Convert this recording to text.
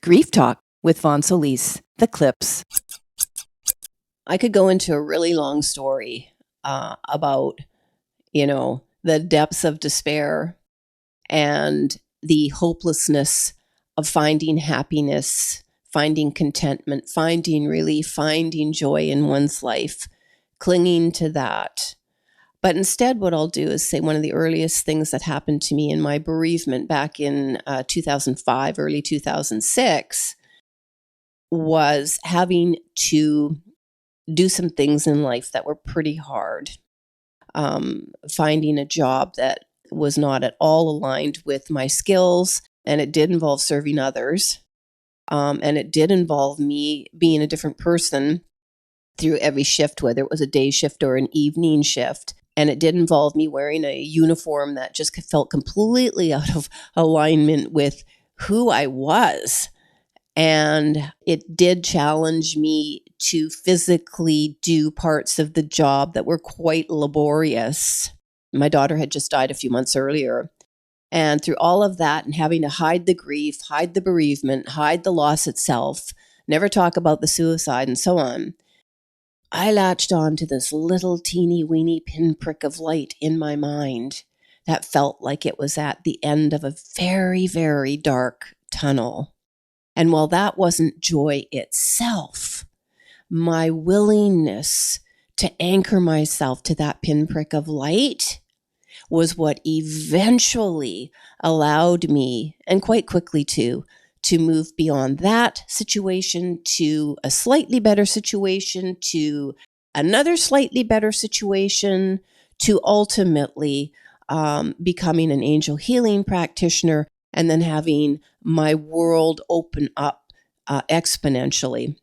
Grief Talk with Vonne Solis, The Clips. I could go into a really long story about, the depths of despair and the hopelessness of finding happiness, finding contentment, finding relief, finding joy in one's life, clinging to that. But instead, what I'll do is say one of the earliest things that happened to me in my bereavement back in 2005, early 2006, was having to do some things in life that were pretty hard. Finding a job that was not at all aligned with my skills, and it did involve serving others. And it did involve me being a different person through every shift, whether it was a day shift or an evening shift. And it did involve me wearing a uniform that just felt completely out of alignment with who I was. And it did challenge me to physically do parts of the job that were quite laborious. My daughter had just died a few months earlier. And through all of that and having to hide the grief, hide the bereavement, hide the loss itself, never talk about the suicide and so on, I latched on to this little teeny weeny pinprick of light in my mind that felt like it was at the end of a very, very dark tunnel. And while that wasn't joy itself, my willingness to anchor myself to that pinprick of light was what eventually allowed me, and quite quickly too, to move beyond that situation to a slightly better situation, to another slightly better situation, to ultimately becoming an angel healing practitioner and then having my world open up exponentially.